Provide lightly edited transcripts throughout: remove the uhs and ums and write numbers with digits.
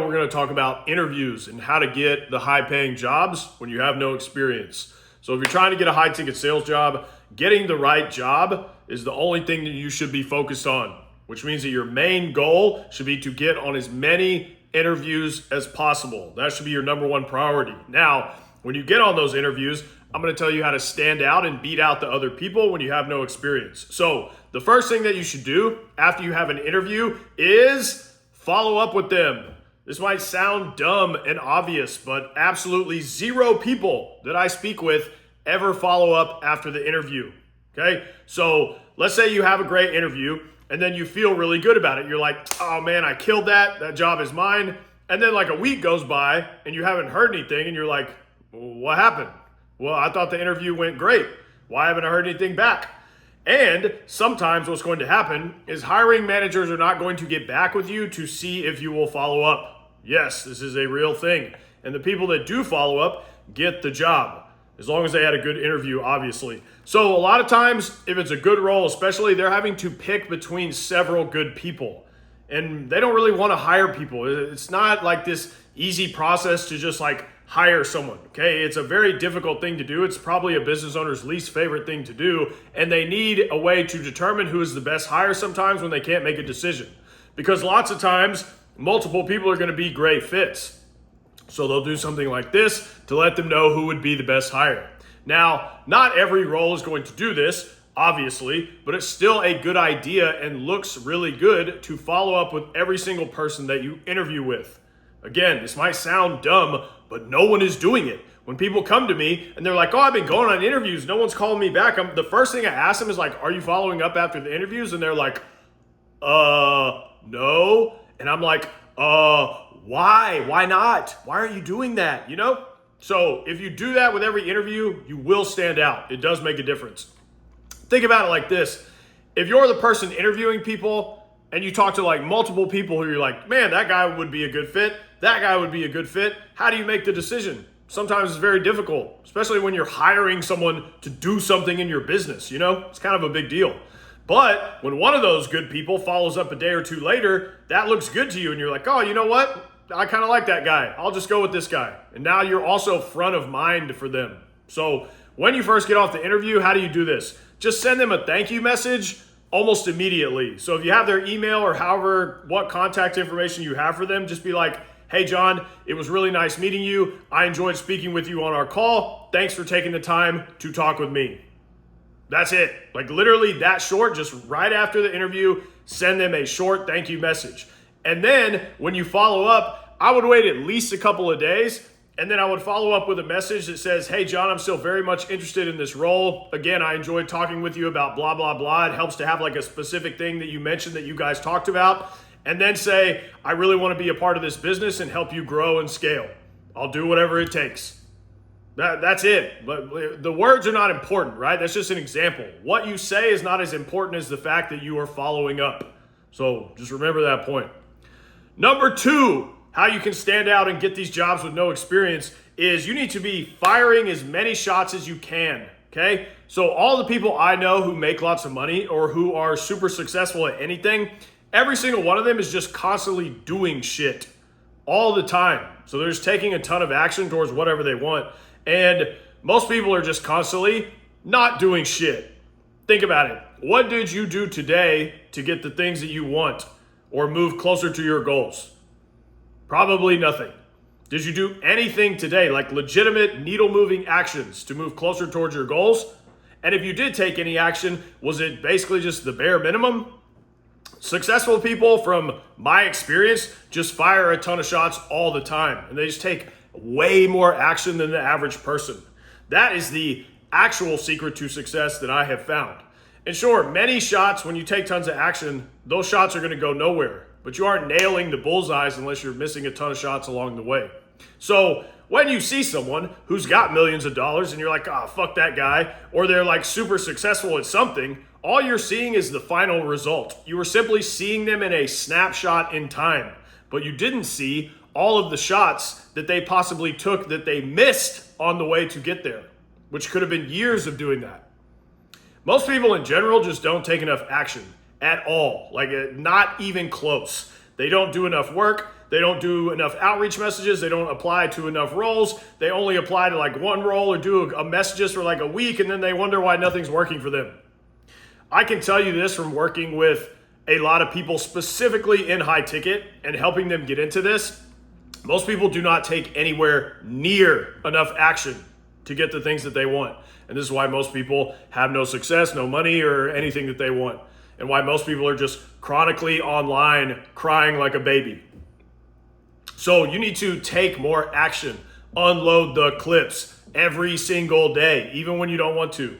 we're going to talk about interviews and how to get the high paying jobs when you have no experience. So if you're trying to get a high ticket sales job, getting the right job is the only thing that you should be focused on, which means that your main goal should be to get on as many interviews as possible. That should be your number one priority. Now, when you get on those interviews, I'm going to tell you how to stand out and beat out the other people when you have no experience. So the first thing that you should do after you have an interview is follow up with them. This might sound dumb and obvious, but absolutely zero people that I speak with ever follow up after the interview. Okay? So let's say you have a great interview and then you feel really good about it. You're like, oh man, I killed that. That job is mine. And then like a week goes by and you haven't heard anything and you're like, what happened? Well, I thought the interview went great. Why haven't I heard anything back? And sometimes what's going to happen is hiring managers are not going to get back with you to see if you will follow up. Yes, this is a real thing. And the people that do follow up get the job, as long as they had a good interview, obviously. So a lot of times, if it's a good role especially, they're having to pick between several good people. And they don't really want to hire people. It's not like this easy process to just like hire someone, okay? It's a very difficult thing to do. It's probably a business owner's least favorite thing to do, and they need a way to determine who is the best hire sometimes when they can't make a decision. Because lots of times, multiple people are gonna be great fits. So they'll do something like this to let them know who would be the best hire. Now, not every role is going to do this, obviously, but it's still a good idea and looks really good to follow up with every single person that you interview with. Again, this might sound dumb, but no one is doing it. When people come to me and they're like, oh, I've been going on interviews, no one's calling me back. The first thing I ask them is like, are you following up after the interviews? And they're like, no. And I'm like, why? Why not? Why aren't you doing that? You know? So if you do that with every interview, you will stand out. It does make a difference. Think about it like this. If you're the person interviewing people and you talk to like multiple people who you're like, man, that guy would be a good fit. That guy would be a good fit. How do you make the decision? Sometimes it's very difficult, especially when you're hiring someone to do something in your business, you know? It's kind of a big deal. But when one of those good people follows up a day or two later, that looks good to you and you're like, oh, you know what? I kind of like that guy. I'll just go with this guy. And now you're also front of mind for them. So when you first get off the interview, how do you do this? Just send them a thank you message almost immediately. So if you have their email or however, what contact information you have for them, just be like, hey, John, it was really nice meeting you. I enjoyed speaking with you on our call. Thanks for taking the time to talk with me. That's it. Like literally that short, just right after the interview, send them a short thank you message. And then when you follow up, I would wait at least a couple of days. And then I would follow up with a message that says, hey, John, I'm still very much interested in this role. Again, I enjoyed talking with you about blah, blah, blah. It helps to have like a specific thing that you mentioned that you guys talked about. And then say, I really want to be a part of this business and help you grow and scale. I'll do whatever it takes. That's it. But the words are not important, right? That's just an example. What you say is not as important as the fact that you are following up. So just remember that point. Number two, how you can stand out and get these jobs with no experience is you need to be firing as many shots as you can, okay? So all the people I know who make lots of money or who are super successful at anything, every single one of them is just constantly doing shit all the time. So they're just taking a ton of action towards whatever they want. And most people are just constantly not doing shit. Think about it. What did you do today to get the things that you want or move closer to your goals? Probably nothing. Did you do anything today, like legitimate needle-moving actions to move closer towards your goals? And if you did take any action, was it basically just the bare minimum? Successful people, from my experience, just fire a ton of shots all the time. And they just take way more action than the average person. That is the actual secret to success that I have found. And sure, many shots, when you take tons of action, those shots are going to go nowhere. But you aren't nailing the bullseyes unless you're missing a ton of shots along the way. So when you see someone who's got millions of dollars and you're like, oh, fuck that guy, or they're like super successful at something, all you're seeing is the final result. You were simply seeing them in a snapshot in time, but you didn't see all of the shots that they possibly took that they missed on the way to get there, which could have been years of doing that. Most people in general just don't take enough action at all, like not even close. They don't do enough work. They don't do enough outreach messages. They don't apply to enough roles. They only apply to like one role or do a messages for like a week, and then they wonder why nothing's working for them. I can tell you this from working with a lot of people specifically in high ticket and helping them get into this. Most people do not take anywhere near enough action to get the things that they want. And this is why most people have no success, no money, or anything that they want. And why most people are just chronically online crying like a baby. So you need to take more action. Unload the clips every single day, even when you don't want to.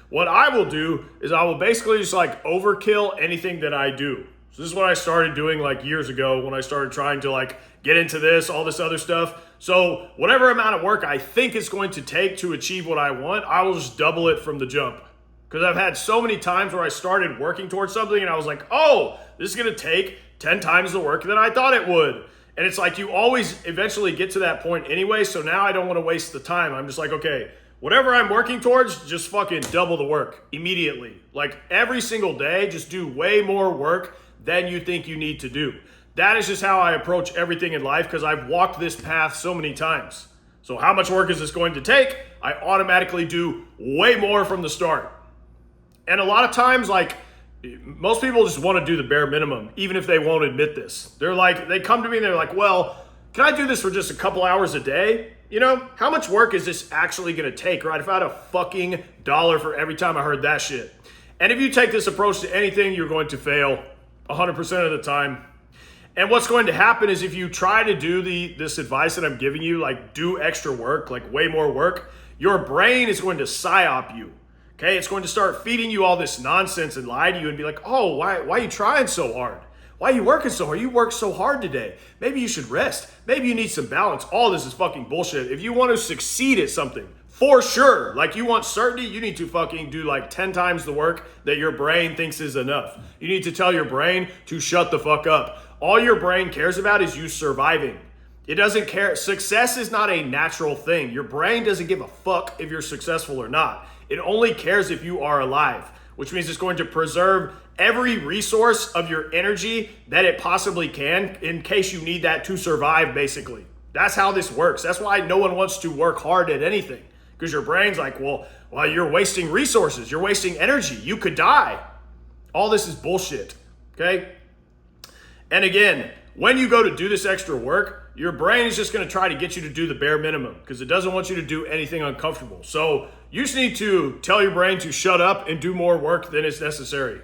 What I will do is I will basically just like overkill anything that I do. So this is what I started doing like years ago when I started trying to like get into this, all this other stuff. So whatever amount of work I think it's going to take to achieve what I want, I will just double it from the jump. Because I've had so many times where I started working towards something and I was like, oh, this is going to take 10 times the work that I thought it would. And it's like you always eventually get to that point anyway. So now I don't want to waste the time. I'm just like, okay, whatever I'm working towards, just fucking double the work immediately. Like every single day, just do way more work than you think you need to do. That is just how I approach everything in life because I've walked this path so many times. So how much work is this going to take? I automatically do way more from the start. And a lot of times, like, most people just want to do the bare minimum, even if they won't admit this. They're like, they come to me and they're like, well, can I do this for just a couple hours a day? You know, how much work is this actually going to take, right? If I had a fucking dollar for every time I heard that shit. And if you take this approach to anything, you're going to fail 100% of the time. And what's going to happen is if you try to do this advice that I'm giving you, like do extra work, like way more work, your brain is going to psyop you. Okay, it's going to start feeding you all this nonsense and lie to you and be like, oh, why are you trying so hard? Why are you working so hard? You worked so hard today. Maybe you should rest. Maybe you need some balance. All this is fucking bullshit. If you want to succeed at something, for sure, like you want certainty, you need to fucking do like 10 times the work that your brain thinks is enough. You need to tell your brain to shut the fuck up. All your brain cares about is you surviving. It doesn't care. Success is not a natural thing. Your brain doesn't give a fuck if you're successful or not. It only cares if you are alive, which means it's going to preserve every resource of your energy that it possibly can in case you need that to survive, basically. That's how this works. That's why no one wants to work hard at anything, because your brain's like, well, you're wasting resources. You're wasting energy. You could die. All this is bullshit, okay? And again, when you go to do this extra work, your brain is just going to try to get you to do the bare minimum because it doesn't want you to do anything uncomfortable. So you just need to tell your brain to shut up and do more work than is necessary.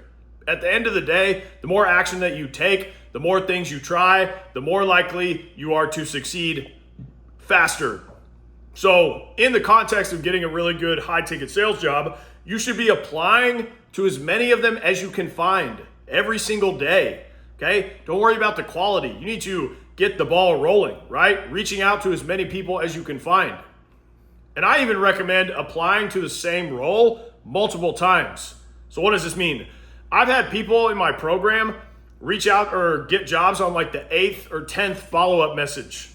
At the end of the day, the more action that you take, the more things you try, the more likely you are to succeed faster. So in the context of getting a really good high ticket sales job, you should be applying to as many of them as you can find every single day. Okay? Don't worry about the quality. You need to get the ball rolling, right? Reaching out to as many people as you can find. And I even recommend applying to the same role multiple times. So what does this mean? I've had people in my program reach out or get jobs on like the 8th or 10th follow-up message.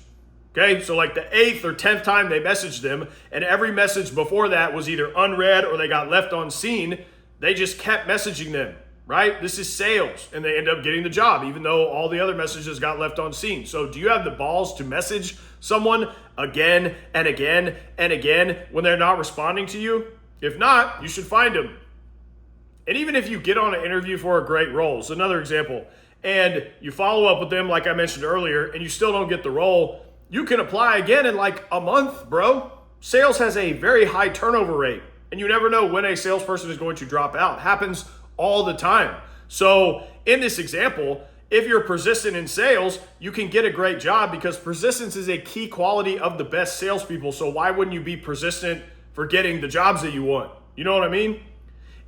Okay, so like the 8th or 10th time they messaged them, and every message before that was either unread or they got left unseen. They just kept messaging them. Right? This is sales, and they end up getting the job, even though all the other messages got left unseen. So do you have the balls to message someone again and again and again when they're not responding to you? If not, you should find them. And even if you get on an interview for a great role, it's another example, and you follow up with them like I mentioned earlier, and you still don't get the role, you can apply again in like a month, bro. Sales has a very high turnover rate, and you never know when a salesperson is going to drop out. It happens all the time. So in this example, if you're persistent in sales, you can get a great job because persistence is a key quality of the best salespeople. So why wouldn't you be persistent for getting the jobs that you want? You know what I mean?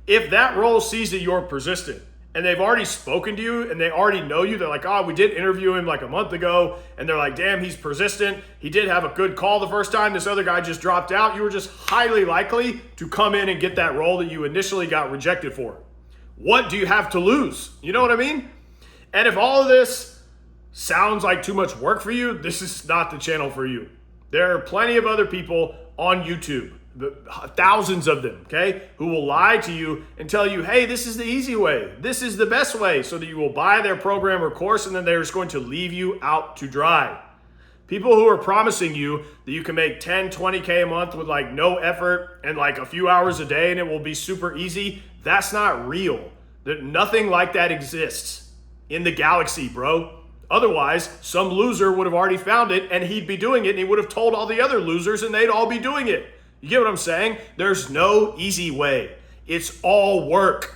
If that role sees that you're persistent and they've already spoken to you and they already know you, they're like, oh, we did interview him like a month ago. And they're like, damn, he's persistent. He did have a good call the first time. This other guy just dropped out. You were just highly likely to come in and get that role that you initially got rejected for. What do you have to lose? You know what I mean? And if all of this sounds like too much work for you, this is not the channel for you. There are plenty of other people on YouTube, thousands of them, okay, who will lie to you and tell you, hey, this is the easy way. This is the best way, so that you will buy their program or course, and then they're just going to leave you out to dry. People who are promising you that you can make 10, 20K a month with like no effort and like a few hours a day and it will be super easy, that's not real. Nothing like that exists in the galaxy, bro. Otherwise, some loser would have already found it and he'd be doing it and he would have told all the other losers and they'd all be doing it. You get what I'm saying? There's no easy way. It's all work.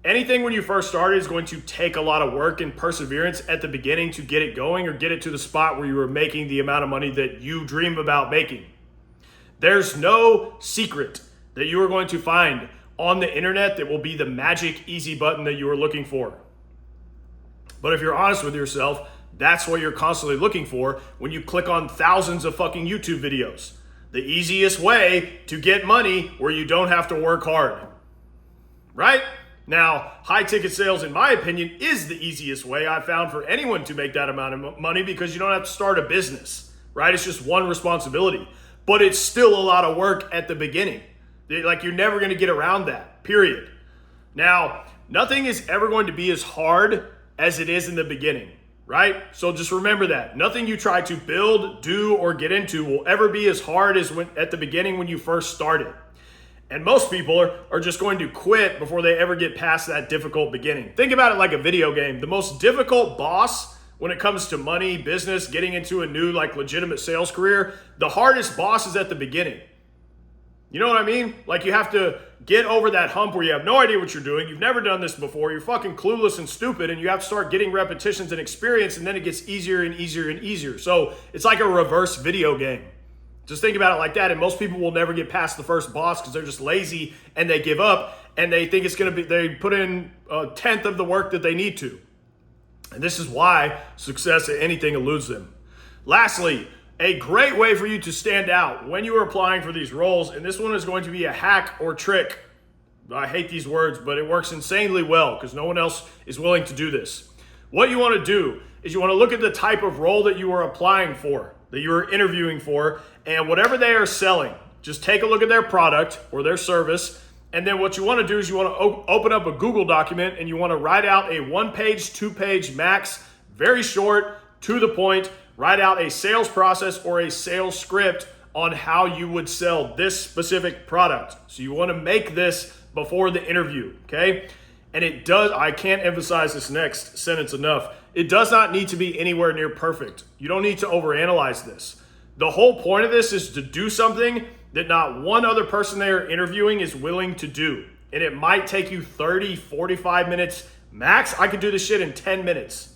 Anything when you first start is going to take a lot of work and perseverance at the beginning to get it going or get it to the spot where you are making the amount of money that you dream about making. There's no secret that you are going to find on the internet that will be the magic easy button that you are looking for. But if you're honest with yourself, that's what you're constantly looking for when you click on thousands of fucking YouTube videos. The easiest way to get money where you don't have to work hard. Right? Now, high ticket sales, in my opinion, is the easiest way I've found for anyone to make that amount of money because you don't have to start a business, right? It's just one responsibility. But it's still a lot of work at the beginning. Like, you're never going to get around that, period. Now, nothing is ever going to be as hard as it is in the beginning, right? So just remember that. Nothing you try to build, do, or get into will ever be as hard as at the beginning when you first started. And most people are just going to quit before they ever get past that difficult beginning. Think about it like a video game. The most difficult boss when it comes to money, business, getting into a new like legitimate sales career, the hardest boss is at the beginning. You know what I mean? Like, you have to get over that hump where you have no idea what you're doing. You've never done this before. You're fucking clueless and stupid, and you have to start getting repetitions and experience, and then it gets easier and easier and easier. So it's like a reverse video game. Just think about it like that. And most people will never get past the first boss because they're just lazy and they give up and they think it's going to be, they put in a tenth of the work that they need to. And this is why success at anything eludes them. Lastly, a great way for you to stand out when you are applying for these roles, and this one is going to be a hack or trick. I hate these words, but it works insanely well because no one else is willing to do this. What you want to do is you want to look at the type of role that you are applying for, that you are interviewing for, and whatever they are selling, just take a look at their product or their service. And then what you want to do is you want to open up a Google document and you want to write out a 1-page, 2-page max, very short, to the point, write out a sales process or a sales script on how you would sell this specific product. So you want to make this before the interview, okay? And it does, I can't emphasize this next sentence enough. It does not need to be anywhere near perfect. You don't need to overanalyze this. The whole point of this is to do something that not one other person they are interviewing is willing to do. And it might take you 30, 45 minutes max. I could do this shit in 10 minutes.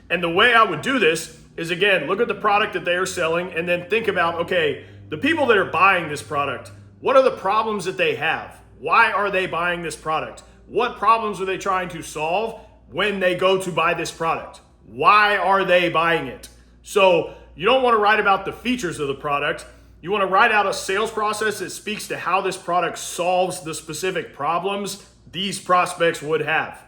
And the way I would do this is, again, look at the product that they are selling and then think about, okay, the people that are buying this product, what are the problems that they have? Why are they buying this product? What problems are they trying to solve when they go to buy this product? Why are they buying it? So you don't want to write about the features of the product. You want to write out a sales process that speaks to how this product solves the specific problems these prospects would have.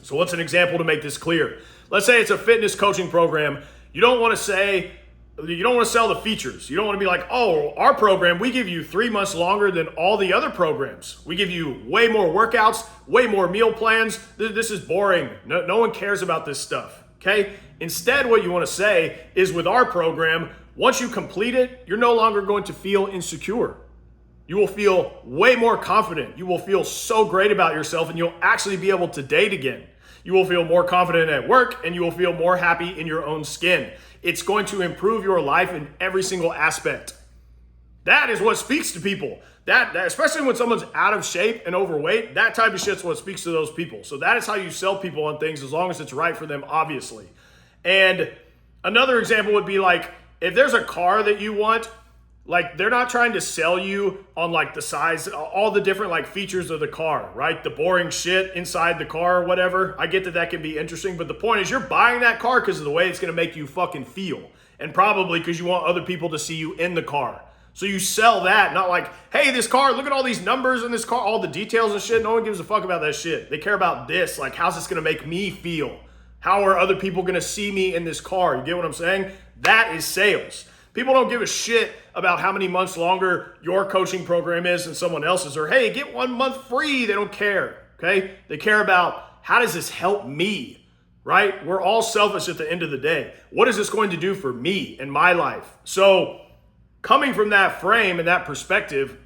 So what's an example to make this clear? Let's say it's a fitness coaching program. You don't want to sell the features. You don't want to be like, oh, our program, we give you 3 months longer than all the other programs. We give you way more workouts, way more meal plans. This is boring. No one cares about this stuff, okay? Instead, what you want to say is, with our program, once you complete it, you're no longer going to feel insecure. You will feel way more confident. You will feel so great about yourself, and you'll actually be able to date again. You will feel more confident at work, and you will feel more happy in your own skin. It's going to improve your life in every single aspect. That is what speaks to people. That especially when someone's out of shape and overweight, that type of shit's what speaks to those people. So that is how you sell people on things, as long as it's right for them, obviously. And another example would be like, if there's a car that you want, like, they're not trying to sell you on like the size, all the different like features of the car, right? The boring shit inside the car or whatever. I get that can be interesting, but the point is, you're buying that car because of the way it's going to make you fucking feel. And probably because you want other people to see you in the car. So you sell that, not like, hey, this car, look at all these numbers in this car, all the details and shit. No one gives a fuck about that shit. They care about this. Like, how's this going to make me feel? How are other people going to see me in this car? You get what I'm saying? That is sales. People don't give a shit about how many months longer your coaching program is than someone else's, or hey, get 1 month free. They don't care, okay? They care about, how does this help me, right? We're all selfish at the end of the day. What is this going to do for me in my life? So coming from that frame and that perspective,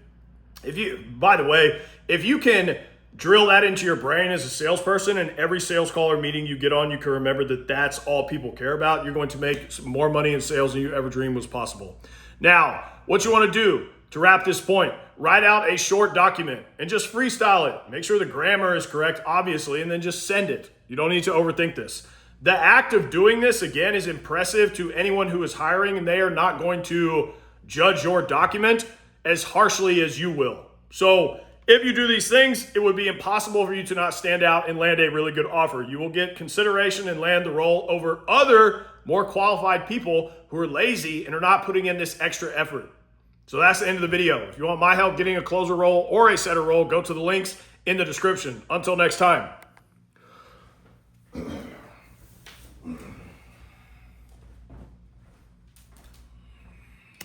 by the way, if you can drill that into your brain as a salesperson, and every sales call or meeting you get on, you can remember that that's all people care about, you're going to make more money in sales than you ever dreamed was possible. Now, what you want to do to wrap this point, write out a short document and just freestyle it. Make sure the grammar is correct, obviously, and then just send it. You don't need to overthink this. The act of doing this, again, is impressive to anyone who is hiring, and they are not going to judge your document as harshly as you will. So if you do these things, it would be impossible for you to not stand out and land a really good offer. You will get consideration and land the role over other more qualified people who are lazy and are not putting in this extra effort. So that's the end of the video. If you want my help getting a closer role or a setter role, go to the links in the description. Until next time.